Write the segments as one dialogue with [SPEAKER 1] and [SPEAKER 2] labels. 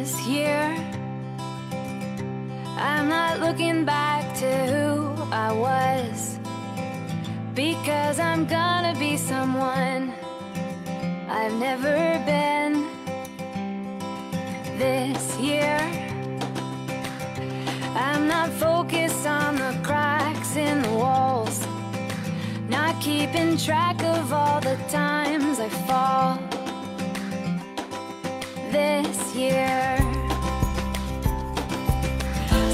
[SPEAKER 1] This year, I'm not looking back to who I was, because I'm gonna be someone I've never been. This year, I'm not focused on the cracks in the walls, not keeping track of all the times I fall. This year,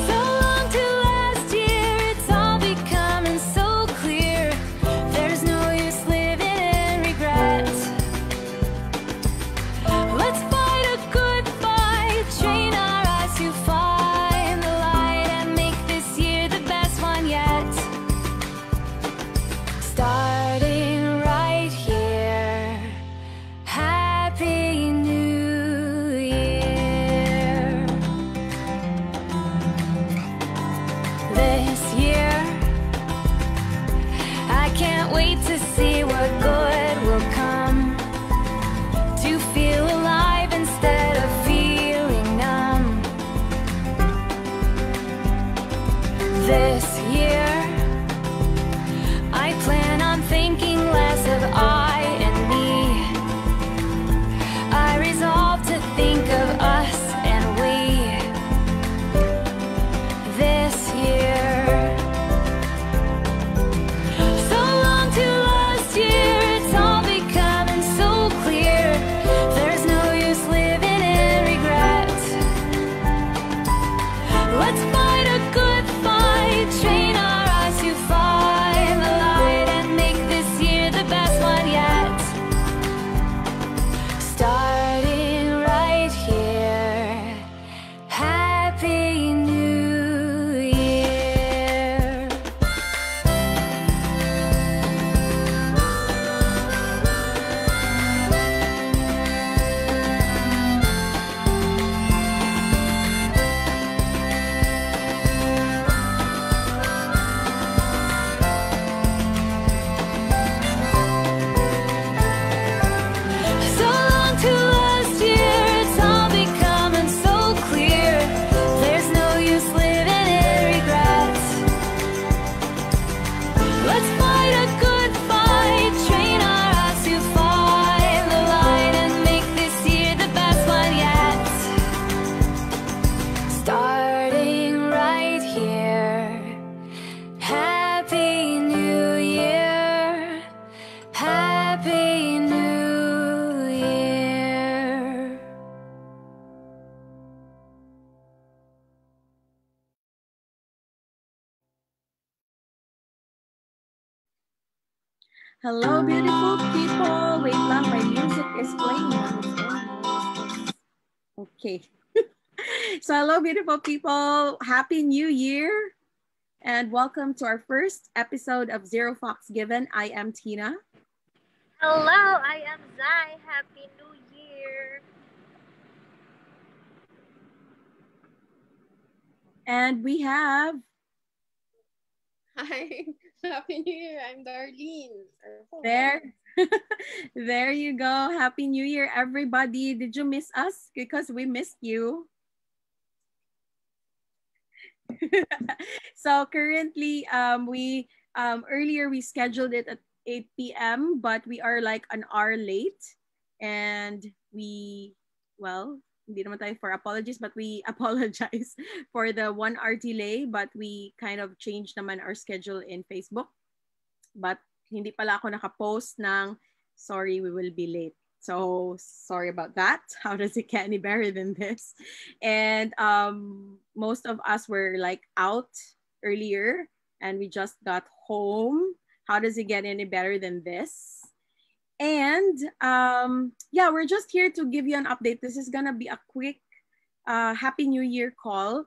[SPEAKER 1] so long to last year, it's all becoming so clear. There's no use living in regret. Let's fight a good fight, train our eyes to find the light, and make this year the best one yet. Starting right here, Happy New Year. This year, I can't wait to see what good will come, to feel alive instead of feeling numb. This year, I plan on thinking less of I and me. I resolve to think of us and we. This year, so long to last year, it's all becoming so clear. There's no use living in regret. Let's fight a good fight, train our eyes to find the light, and make this year the best one yet. Starting right here, Happy New Year. So long to last year, it's all becoming so clear. There's no use living in regret. Let's fight a good fight, train our eyes to find the light, and make this year the best one yet. Starting right here, Happy New Year, Happy New Year.
[SPEAKER 2] Hello, beautiful people. Wait lang, my music is playing on its own. Okay. So hello, beautiful people. Happy New Year. And welcome to our first episode of Zero Fox Given. I am Tina.
[SPEAKER 3] Hello, I am Zai. Happy New Year.
[SPEAKER 2] And we have,
[SPEAKER 4] Hi, Happy New Year. I'm Darlene.
[SPEAKER 2] there, there you go. Happy New Year, everybody. Did you miss us? Because we missed you. So currently, we earlier we scheduled it at 8 p.m., but we are like an hour late, and we, well, hindi naman tayo for apologies, but we apologize for the 1 hour delay, but we kind of changed naman our schedule in Facebook. But hindi pala ako nakapost ng sorry, we will be late. So sorry about that. How does it get any better than this? And most of us were like out earlier and we just got home. How does it get any better than this? And yeah, we're just here to give you an update. This is gonna be a quick Happy New Year call.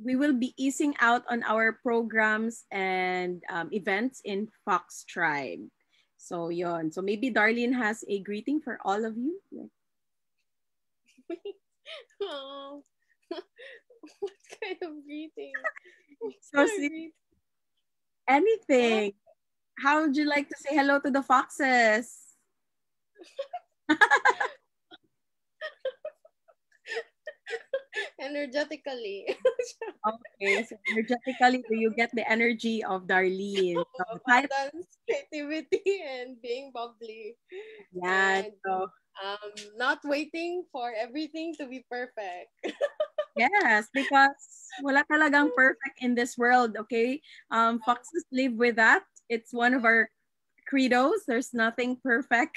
[SPEAKER 2] We will be easing out on our programs and events in Fox Tribe. So yon. So maybe Darlene has a greeting for all of you.
[SPEAKER 4] Oh, what kind of greeting?
[SPEAKER 2] So anything. How would you like to say hello to the foxes?
[SPEAKER 4] energetically.
[SPEAKER 2] Okay, so energetically, do you get the energy of Darlene? So, type
[SPEAKER 4] Abundance, creativity, and being bubbly.
[SPEAKER 2] yan.
[SPEAKER 4] And
[SPEAKER 2] So,
[SPEAKER 4] not waiting for everything to be perfect.
[SPEAKER 2] yes, because wala talagang perfect in this world, okay? Foxes live with that. It's one of our credos. There's nothing perfect.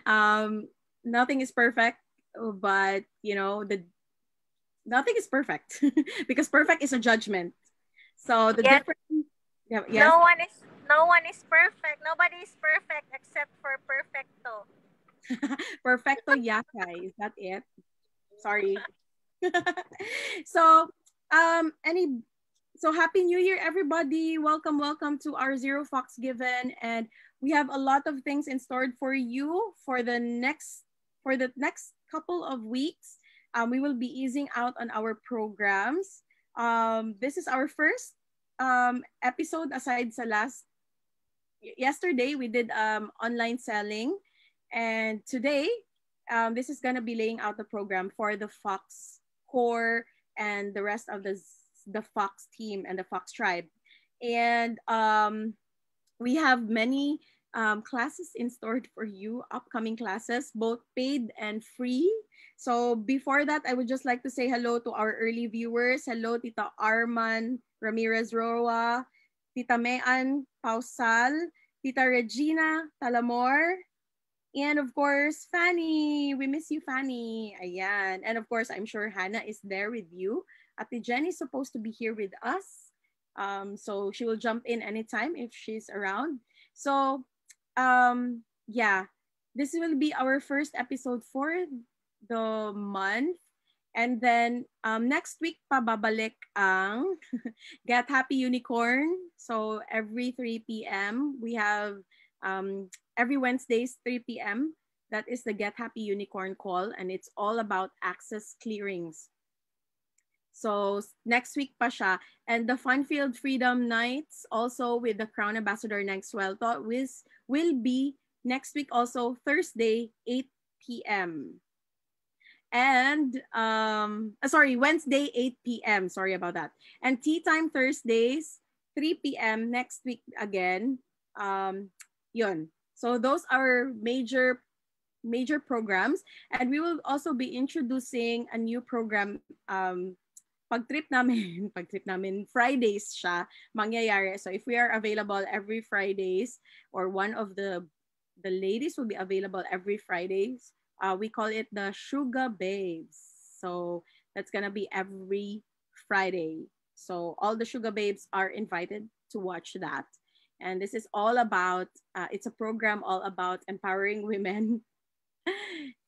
[SPEAKER 2] Um, Nothing is perfect, but the nothing is perfect because perfect is a judgment. So the
[SPEAKER 3] Yes,
[SPEAKER 2] difference, yeah, yes,
[SPEAKER 3] no one is perfect. Nobody is perfect except for perfecto.
[SPEAKER 2] perfecto yaka. Is that it? Sorry. so, any so happy new year everybody. Welcome to our Zero Fox Given, and we have a lot of things in store for you for the next couple of weeks. We will be easing out on our programs. This is our first episode aside sa last yesterday we did online selling, and today this is gonna be laying out the program for the Fox core and the rest of the Fox team and the Fox tribe. And we have many classes in store for you, upcoming classes, both paid and free. So before that, I would just like to say hello to our early viewers. Hello, Tita Arman Ramirez Roa, Tita Mean Pausal, Tita Regina Talamor, and of course, Fanny. We miss you, Fanny. Ayan. And of course, I'm sure Hannah is there with you. Ate Jenny is supposed to be here with us. So she will jump in anytime if she's around. So, yeah, this will be our first episode for the month. And then next week pa babalik ang Get Happy Unicorn. So every 3 p.m. we have every Wednesdays 3 p.m. That is the Get Happy Unicorn call, and it's all about access clearings. So next week pa siya. And the Funfield Freedom Nights also with the Crown Ambassador next Welto will be next week also Thursday 8 p.m. And sorry, Wednesday 8 p.m. Sorry about that. And Tea Time Thursdays 3 p.m. next week again. Yun. So those are major programs, and we will also be introducing a new program pag trip namin Fridays siya mangyayari. So if we are available every Fridays, or one of the ladies will be available every Fridays, we call it the Sugar Babes. So that's gonna be every Friday. So all the Sugar Babes are invited to watch that. And this is all about, it's a program all about empowering women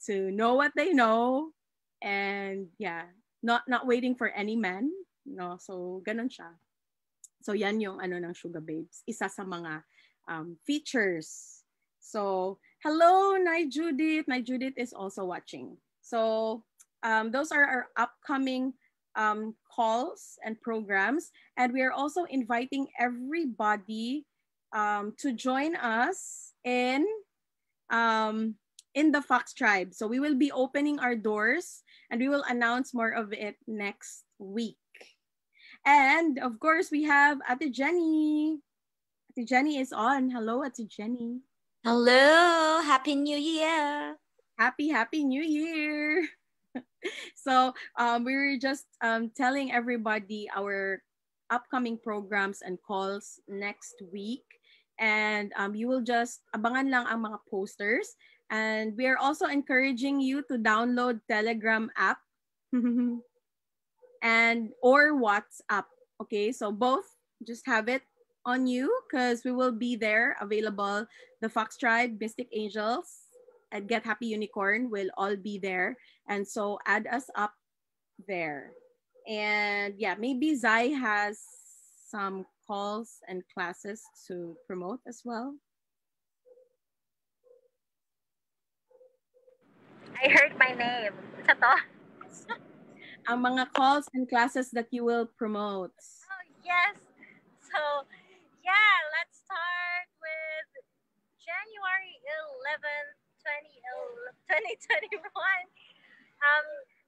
[SPEAKER 2] to know what they know, and yeah, not waiting for any man, no. So ganun siya. So yan yung ano ng Sugar Babes, isa sa mga features. So hello, Nay Judith. Nay Judith is also watching. So those are our upcoming calls and programs, and we are also inviting everybody to join us in the Fox Tribe. So we will be opening our doors, and we will announce more of it next week. And of course, we have Ate Jenny. Ate Jenny is on. Hello, Ate Jenny.
[SPEAKER 5] Hello, Happy New Year.
[SPEAKER 2] Happy New Year. So we were just telling everybody our upcoming programs and calls next week. And you will just abangan lang ang mga posters. And we are also encouraging you to download Telegram app and or WhatsApp. Okay, so both, just have it on you, because we will be there available. The Fox Tribe, Mystic Angels, and Get Happy Unicorn will all be there. And so add us up there. And yeah, maybe Zai has some calls and classes to promote as well.
[SPEAKER 3] I heard my name. Sa to?
[SPEAKER 2] Ang mga calls and classes that you will promote.
[SPEAKER 3] Oh, yes. So, yeah, let's start with January 11th, 2021.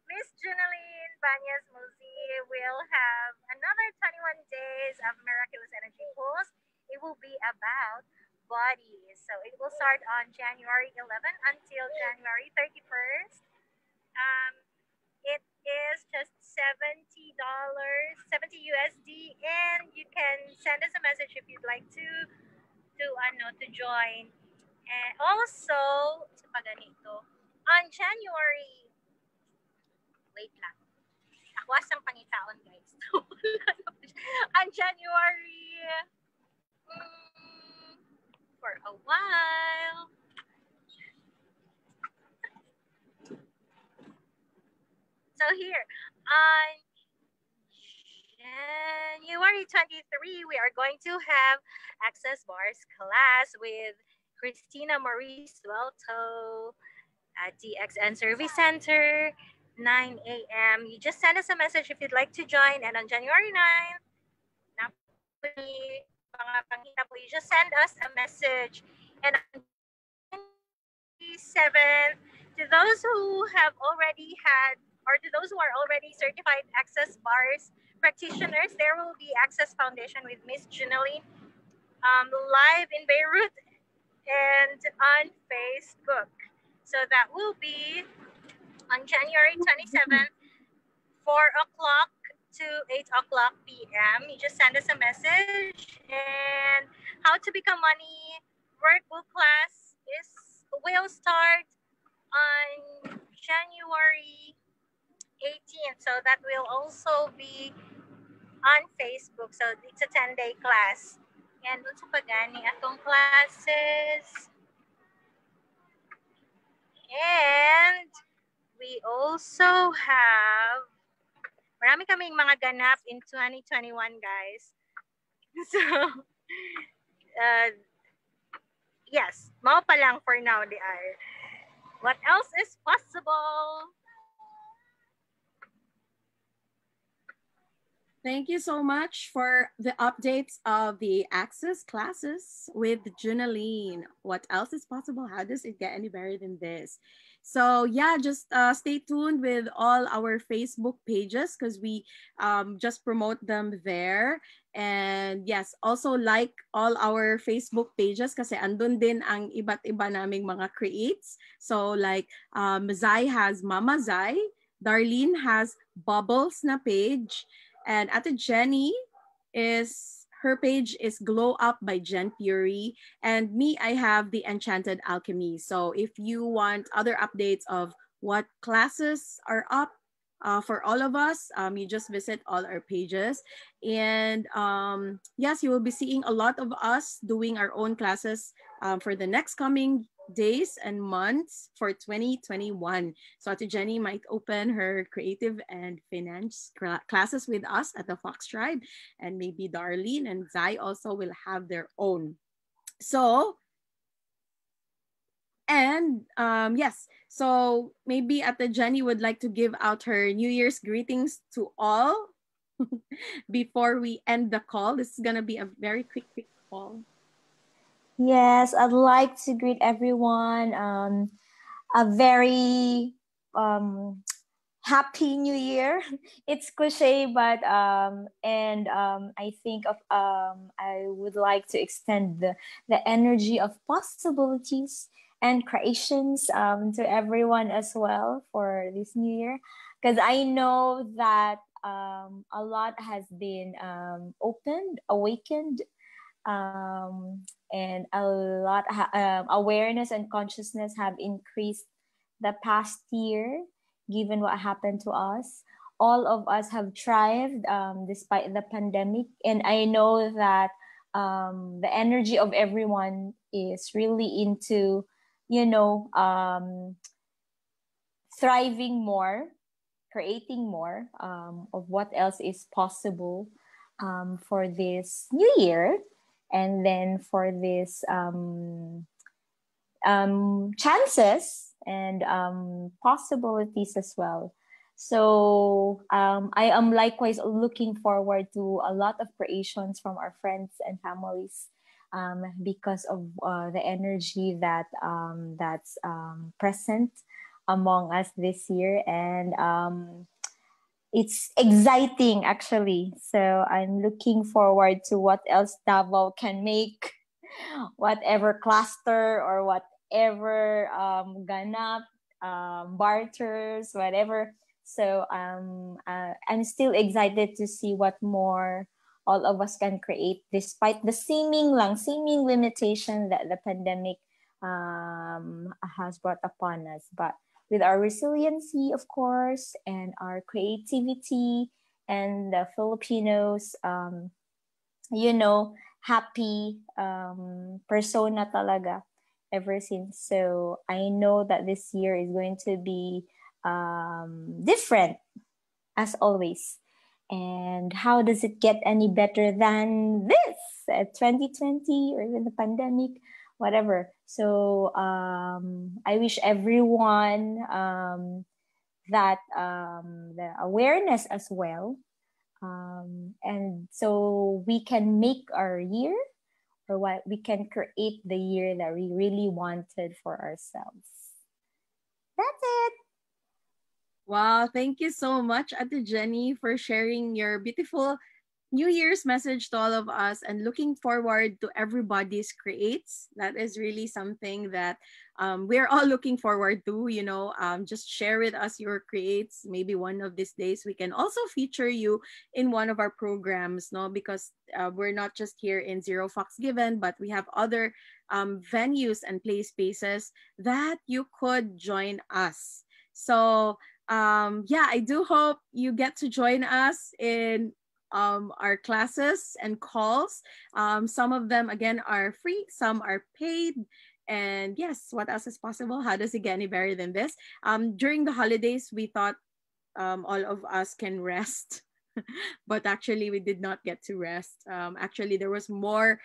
[SPEAKER 3] Miss Junaline Ibanez Muzi will have another 21 days of Miraculous Energy Pulse. It will be about bodies. So it will start on January 11 until January 31st. It is just $70, 70 USD, and you can send us a message if you'd like to join. And also, sa paganito, on January, wait lang, ako asang pangitaon guys. On January, for a while, so here, on January 23, we are going to have Access Bars class with Christina Maurice Welto at DXN Service Center, 9 a.m. You just send us a message if you'd like to join. And on January 9th, you just send us a message. And on January 7th, to those who have already had, or to those who are already certified Access Bars practitioners, there will be Access Foundation with Miss Junaline live in Beirut and on Facebook. So that will be on January 27th, 4 o'clock to 8 o'clock p.m. You just send us a message. And How to Become Money workbook class will start on January 18th. So that will also be on Facebook. So it's a 10-day class. And sa pagani atong classes. And we also have, marami kaming mga ganap in 2021, guys. So, yes, mao pa lang for now, di ay. What else is possible?
[SPEAKER 2] Thank you so much for the updates of the Access classes with Junaline. What else is possible? How does it get any better than this? So yeah, just stay tuned with all our Facebook pages because we just promote them there. And yes, also like all our Facebook pages kasi andun din ang iba't iba naming mga creates. So like Zai has Mama Zai, Darlene has Bubbles na page, and Ate Jenny her page is Glow Up by Jen Fury. And me, I have the Enchanted Alchemy. So if you want other updates of what classes are up for all of us, you just visit all our pages. And yes, you will be seeing a lot of us doing our own classes for the next coming days and months for 2021. So Ate Jenny might open her creative and finance classes with us at the Fox Tribe, and maybe Darlene and Zai also will have their own. So, and yes, so maybe Ate Jenny would like to give out her New Year's greetings to all before we end the call. This is gonna be a very quick call.
[SPEAKER 5] Yes, I'd like to greet everyone a very happy new year. It's cliche, but I think of I would like to extend the energy of possibilities and creations to everyone as well for this new year, because I know that a lot has been opened, awakened, and a lot awareness and consciousness have increased the past year given what happened to us. All of us have thrived despite the pandemic, and I know that the energy of everyone is really into thriving more, creating more of what else is possible for this new year. And then for this chances and possibilities as well. So I am likewise looking forward to a lot of creations from our friends and families because of the energy that's present among us this year. And it's exciting actually. So I'm looking forward to what else Davao can make, whatever cluster or whatever ganap, barters, whatever. So I'm still excited to see what more all of us can create despite the seeming limitation that the pandemic has brought upon us. But with our resiliency, of course, and our creativity, and the Filipinos, happy persona talaga ever since. So I know that this year is going to be different as always. And how does it get any better than this? 2020 or even the pandemic, whatever. So I wish everyone that the awareness as well. And so we can make our year, or what we can create the year that we really wanted for ourselves. That's it.
[SPEAKER 2] Wow, thank you so much, Ate Jenny, for sharing your beautiful New Year's message to all of us, and looking forward to everybody's creates. That is really something that we're all looking forward to. Just share with us your creates. Maybe one of these days we can also feature you in one of our programs, no? Because we're not just here in Zero Fox Given, but we have other venues and play spaces that you could join us. So I do hope you get to join us in our classes and calls. Some of them, again, are free, some are paid. And yes, what else is possible? How does it get any better than this? During the holidays, we thought all of us can rest. But actually, we did not get to rest. Actually, there was more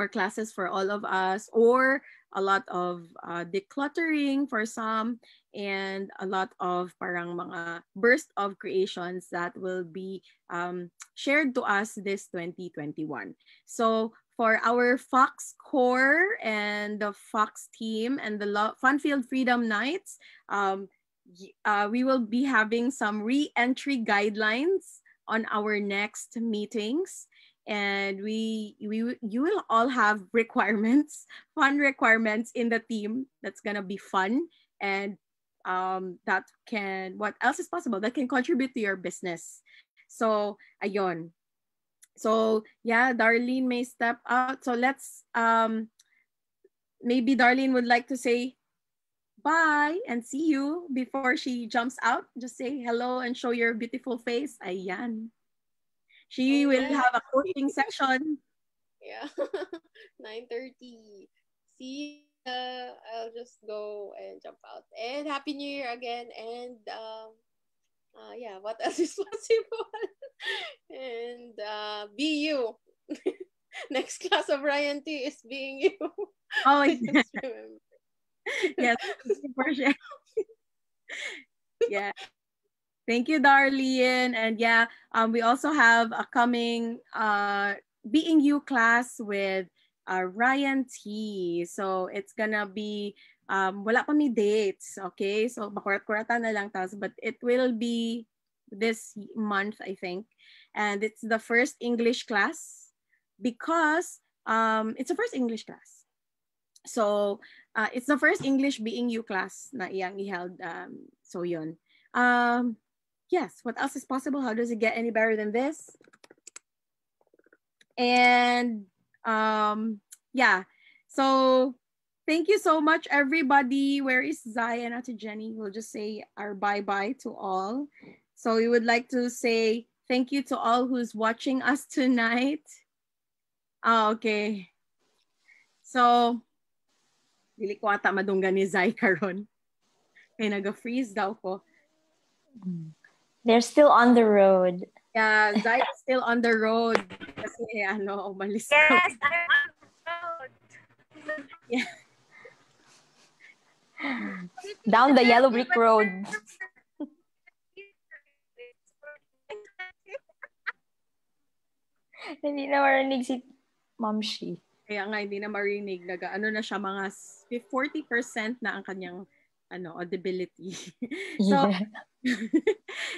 [SPEAKER 2] classes for all of us, or a lot of decluttering for some, and a lot of parang mga burst of creations that will be shared to us this 2021. So for our Fox Core and the Fox team and the Funfield Freedom Nights, we will be having some re-entry guidelines on our next meetings. And you will all have fun requirements in the team. That's gonna be fun, and that can, what else is possible that can contribute to your business. So ayon. So yeah, Darlene may step out. So let's maybe Darlene would like to say bye and see you before she jumps out. Just say hello and show your beautiful face. Ayan. She will have a coaching session.
[SPEAKER 4] Yeah. 9:30. See, I'll just go and jump out. And Happy New Year again. And what else is possible? And be you. Next class of Ryan T is being you.
[SPEAKER 2] Oh, yes. Yes, for sure. Yeah. Thank you, Darlene. And yeah, we also have a coming Being You class with Ryan T. So it's gonna be, wala pa may dates, okay? So bakurat-kuratan na lang tas, but it will be this month, I think. And it's the first English class because it's the first English class. So it's the first English Being You class na iyang iheld. So yun. Yes, what else is possible? How does it get any better than this? And yeah, so thank you so much, everybody. Where is Zai and Ate Jenny? We'll just say our bye-bye to all. So we would like to say thank you to all who's watching us tonight. Okay. So, dili ko ata madunggan ni Zai karon. Kaya naga-freeze daw ko.
[SPEAKER 5] They're still on the road.
[SPEAKER 2] Yeah, Zai is still on the road. Kasi umalis.
[SPEAKER 3] Yes, I'm on the road.
[SPEAKER 2] Yeah.
[SPEAKER 5] Down the yellow brick road. Hindi na marinig si Mamshi.
[SPEAKER 2] Kaya nga hindi na marinig. Na siya, mga 40% na ang kanyang audibility. So,
[SPEAKER 5] Yeah.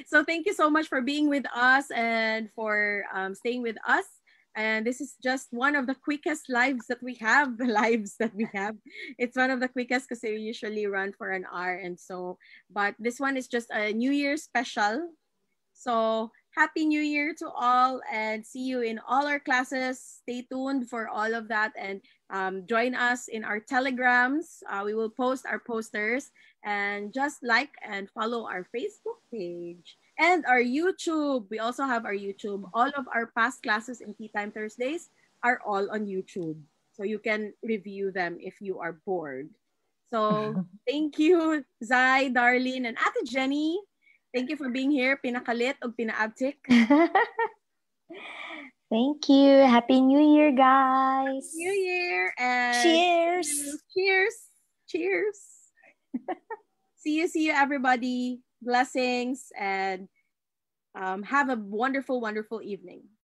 [SPEAKER 2] So thank you so much for being with us and for staying with us. And this is just one of the quickest lives that we have. Lives that we have. It's one of the quickest because we usually run for an hour, and so. But this one is just a New Year special. So Happy New Year to all, and see you in all our classes. Stay tuned for all of that, and join us in our telegrams. We will post our posters, and just like and follow our Facebook page and our YouTube. We also have our YouTube. All of our past classes in Tea Time Thursdays are all on YouTube. So you can review them if you are bored. So thank you, Zai, Darlene, and Ate Jenny. Thank you for being here. Pinakalit o pinaabtik.
[SPEAKER 5] Thank you. Happy New Year, guys.
[SPEAKER 2] New Year and
[SPEAKER 5] Cheers.
[SPEAKER 2] Cheers. Cheers. See you, everybody. Blessings, and have a wonderful, wonderful evening.